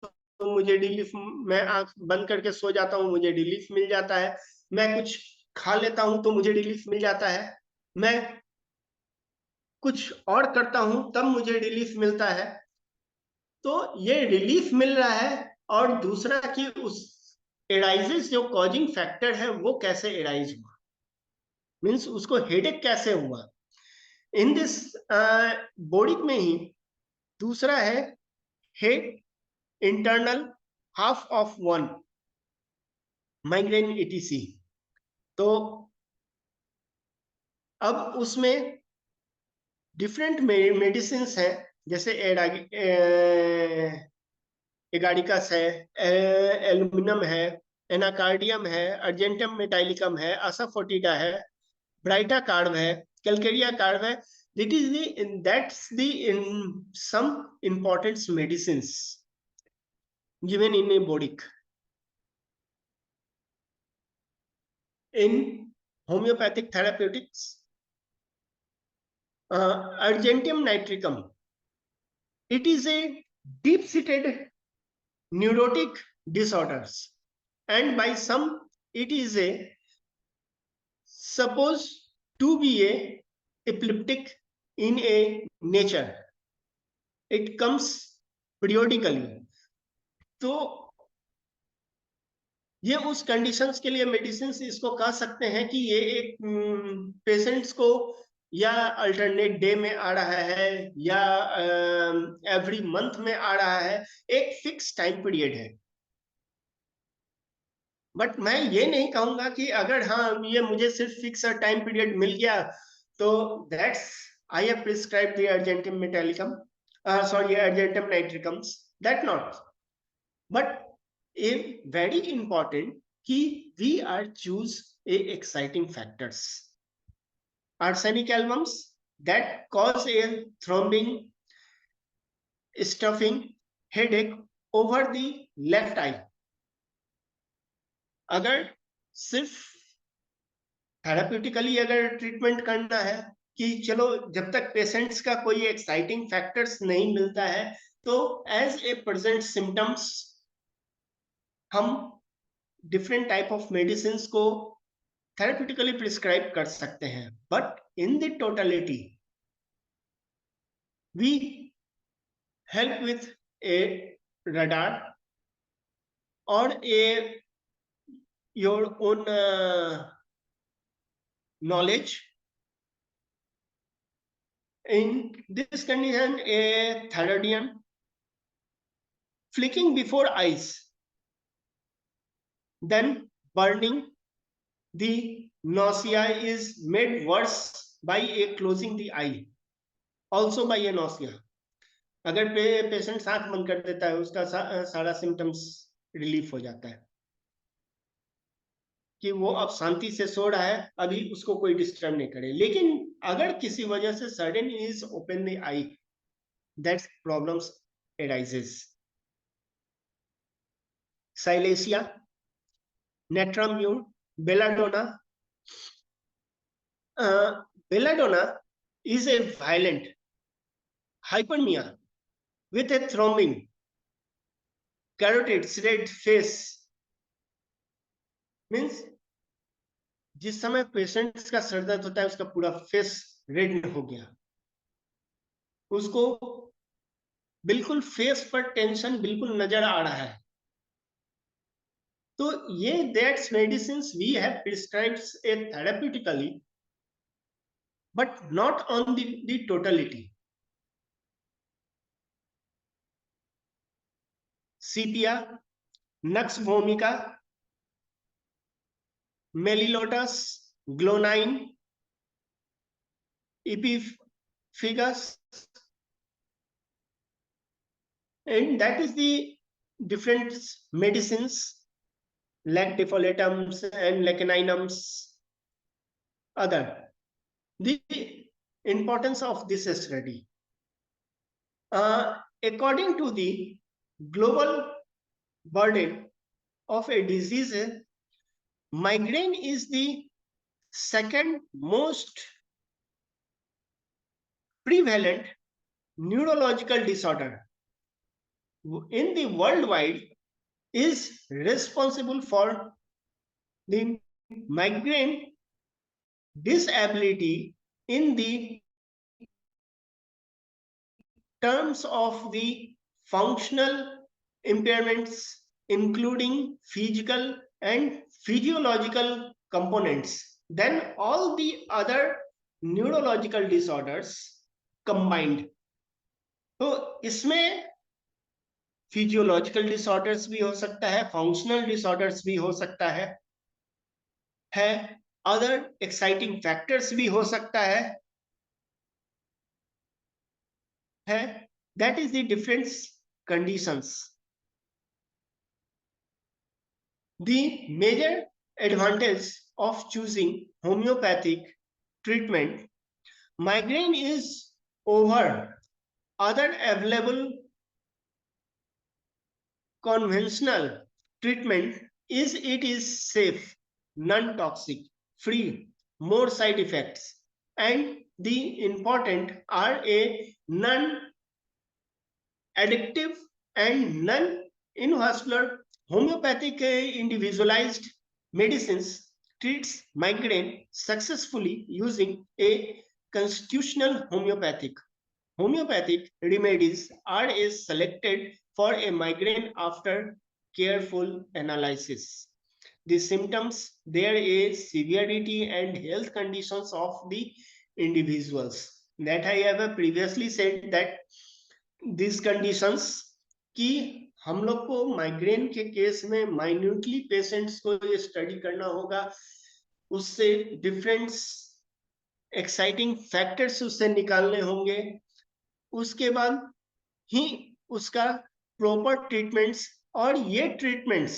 तो मुझे रिलीफ, मैं आंख बंद करके सो जाता हूँ मुझे रिलीफ मिल जाता है, मैं कुछ खा लेता हूँ तो मुझे रिलीफ मिल जाता है, मैं कुछ और करता हूँ तब मुझे रिलीफ मिलता है। तो ये रिलीफ मिल रहा है, और दूसरा कि उस एराइजेस जो कॉजिंग फैक्टर है वो कैसे एराइज हुआ, मीन्स उसको हेडेक कैसे हुआ। इन दिस बॉडी में ही दूसरा है head internal half of one migraine ETC। तो अब उसमें डिफरेंट मेडिसिन हैं, जैसे एगाडिकस है, एल्यूमिनियम है, एनाकार्डियम है, अर्जेंटम मेटाइलिकम है, असाफोटिडा है, ब्राइटा कार्ब है, कैलकेरिया कार्ब है। That's the some important medicines given in a bodic. In homeopathic therapeutics, Argentum nitricum, it is a deep-seated neurotic disorders, and by some it is a supposed to be a epileptic in a nature. It comes periodically. तो ये उस conditions के लिए medicine इसको कह सकते हैं कि ये एक पेशेंट्स को या अल्टरनेट डे में आ रहा है या एवरी मंथ में आ रहा है, एक फिक्स टाइम पीरियड है। बट मैं ये नहीं कहूंगा कि अगर हाँ ये मुझे सिर्फ फिक्स टाइम पीरियड मिल गया तो that's I have prescribed the argentum metallicum, sorry argentum nitricums, that not, but a very important कि we are choose a exciting factors. Arsenic albums that cause a throbbing, stuffing, headache over the left eye. अगर सिर्फ therapeutically अगर treatment करना है कि चलो जब तक पेशेंट्स का कोई एक्साइटिंग फैक्टर्स नहीं मिलता है तो एज ए प्रेजेंट सिम्टम्स हम डिफरेंट टाइप ऑफ मेडिसिन को थेराप्यूटिकली प्रिस्क्राइब कर सकते हैं, but in the totality we help with a radar और a your own knowledge. In this condition, a thyroidian flicking before eyes, then burning, the nausea is made worse by a closing the eye, also by a nausea. अगर patient आंख बंद कर देता है उसका सारा symptoms relief हो जाता है कि वो अब शांति से सो रहा है, अभी उसको कोई डिस्टर्ब नहीं करे। लेकिन अगर किसी वजह से sudden is open the eye, that's problems arises. Silicea, natrum mur, belladonna. Belladonna is a violent hyperemia with a throbbing, carotid red face, means जिस समय पेशेंट्स का सर दर्द होता है उसका पूरा फेस रेड हो गया, उसको बिल्कुल फेस पर टेंशन बिल्कुल नजर आ रहा है, तो ये that's medicines we have prescribed a therapeutically but not on the totality. Sepia, nux vomica, melilotus, glonoine, epiphegus, and that is the different medicines like defolatums and lecaninums. Other, the importance of this study, according to the global burden of a disease, migraine is the second most prevalent neurological disorder in the worldwide, is responsible for the migraine disability in the terms of the functional impairments, including physical and physiological components, than all the other neurological disorders combined. तो इसमें physiological disorders भी हो सकता है, functional disorders भी हो सकता है अदर एक्साइटिंग फैक्टर्स भी हो सकता है that is the different conditions. The major advantage of choosing homeopathic treatment, migraine is over other available conventional treatment is it is safe, non-toxic, free, more side effects, and the important are a non-addictive and non-invasive. Homeopathic individualized medicines treats migraine successfully using a constitutional homeopathic remedies are selected for a migraine after careful analysis. The symptoms, their age, severity, and health conditions of the individuals. That I have previously said that these conditions कि हम लोग को migraine के case में minutely patients को ये study करना होगा, उससे डिफरेंट एक्साइटिंग फैक्टर्स उससे निकालने होंगे, उसके बाद ही उसका प्रॉपर ट्रीटमेंट्स, और ये ट्रीटमेंट्स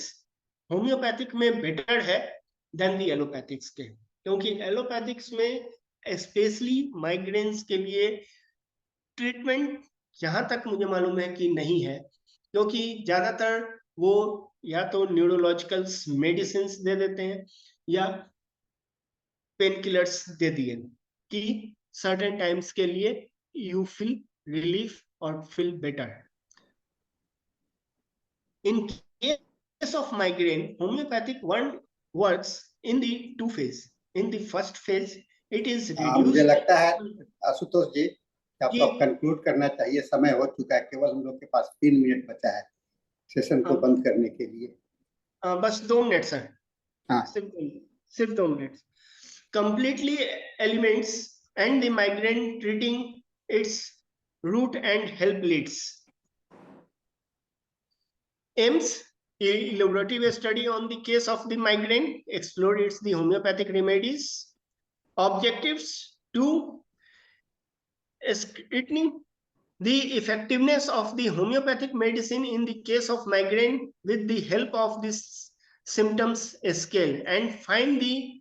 होम्योपैथिक में बेटर है देन दी एलोपैथिक्स के, क्योंकि एलोपैथिक्स में स्पेशली माइग्रेन्स के लिए ट्रीटमेंट जहां तक मुझे मालूम है कि नहीं है, क्योंकि ज्यादातर वो या तो न्यूरोलॉजिकल मेडिसिन दे देते हैं या पेन किलर्स दे दिए कि सर्टेन टाइम्स के लिए you feel relief or feel better. In case of migraine, homeopathic one works in the two phase. In the first phase, it is reduced. मुझे लगता है आशुतोष जी आपको कंक्लूड करना चाहिए, समय हो चुका है, केवल हम लोग के पास 3 मिनट बचा है सेशन को बंद करने के लिए. बस 2 मिनट सर. हाँ, सिर्फ 2 minute. Completely elements and the migraine treating its root and help leads. Aims, a elaborative study on the case of the migraine, explores the homeopathic remedies. Objectives: to scrutiny the effectiveness of the homeopathic medicine in the case of migraine with the help of this symptoms scale, and find the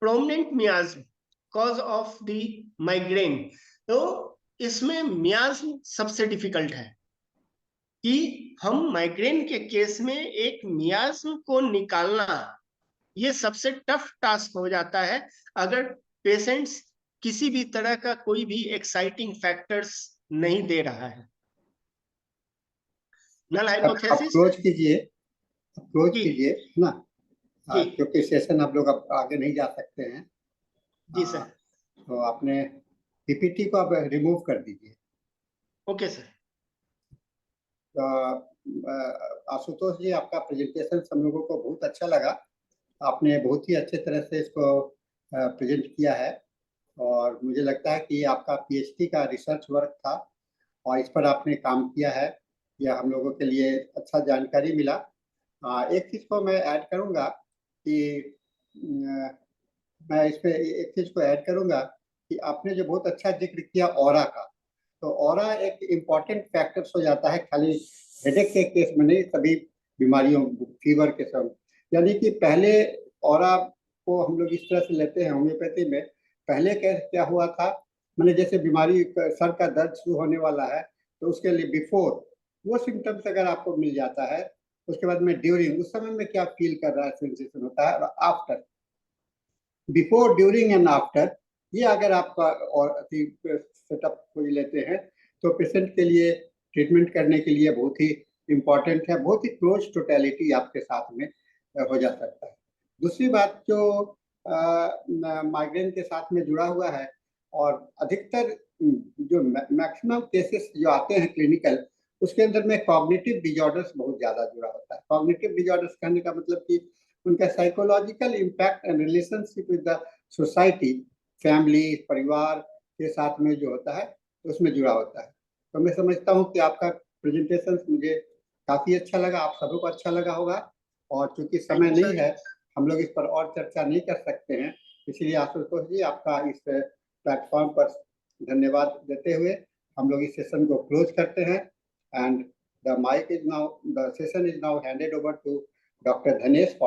prominent miasm cause of the migraine. तो इसमें मियाज्म सबसे difficult है कि हम migraine के case में एक मियाज्म को निकालना, ये सबसे टफ टास्क हो जाता है अगर पेशेंट्स किसी भी तरह का कोई भी एक्साइटिंग फैक्टर्स नहीं दे रहा है. नल हाइपोथेसिस अप्रोच कीजिए ना. जी। क्योंकि सेशन आप लोग अब आगे नहीं जा सकते हैं। जी सर। तो आपने पीपीटी को आप रिमूव कर दीजिए। Okay sir. आशुतोष जी, आपका प्रेजेंटेशन हम लोगों को बहुत अच्छा लगा। आपने बहुत ही अच्छे तरह से इसको प्रेजेंट किया है और मुझे लगता है कि आपका पीएचडी का रिसर्च वर्क था और इस पर आपने काम किया है। यह हम लोगों के लिए अच्छा जानकारी मिला। एक चीज़ को मैं ऐड करूँगा कि मैं इस पे एक चीज़ को ऐड करूँगा कि आपने जो बहुत अच्छा जिक्र किया ऑरा का, तो ऑरा एक इम्पॉर्टेंट फैक्टर्स हो जाता है, खाली हेडेक के केस में नहीं, सभी बीमारियों, फीवर के समय। यानी कि पहले ऑरा को हम लोग इस तरह से लेते हैं होम्योपैथी में। पहले क्या हुआ था, मैंने जैसे बीमारी सर का दर्द शुरू होने वाला है तो उसके लिए बिफोर वो सिम्टम्स अगर आपको मिल जाता है, उसके बाद में ड्यूरिंग, उस समय में क्या फील कर रहा है, सेंसेशन होता है, और after, before, during and after, ये अगर आपका और सेटअप खोज लेते हैं तो पेशेंट के लिए ट्रीटमेंट करने के लिए बहुत ही इम्पॉर्टेंट है, बहुत ही क्लोज टोटलिटी आपके साथ में हो जा सकता है। दूसरी बात जो माइग्रेन के साथ में जुड़ा हुआ है, और अधिकतर जो मैक्सिमम केसेस जो आते हैं क्लिनिकल, उसके अंदर में कॉग्निटिव डिजॉर्डर्स बहुत ज़्यादा जुड़ा होता है। कॉग्निटिव डिजॉर्डर्स कहने का मतलब कि उनका psychological impact and relationship with the society, family, परिवार के साथ में जो होता है तो उसमें जुड़ा होता है। तो मैं समझता हूँ कि आपका प्रेजेंटेशन मुझे काफ़ी अच्छा लगा, आप सबों को अच्छा लगा होगा। और चूंकि समय नहीं है, हम लोग इस पर और चर्चा नहीं कर सकते हैं, इसलिए आशुतोष जी, आपका इस प्लेटफॉर्म पर धन्यवाद देते हुए हम लोग इस सेशन को क्लोज करते हैं। And the session is now handed over to Dr. Dhanesh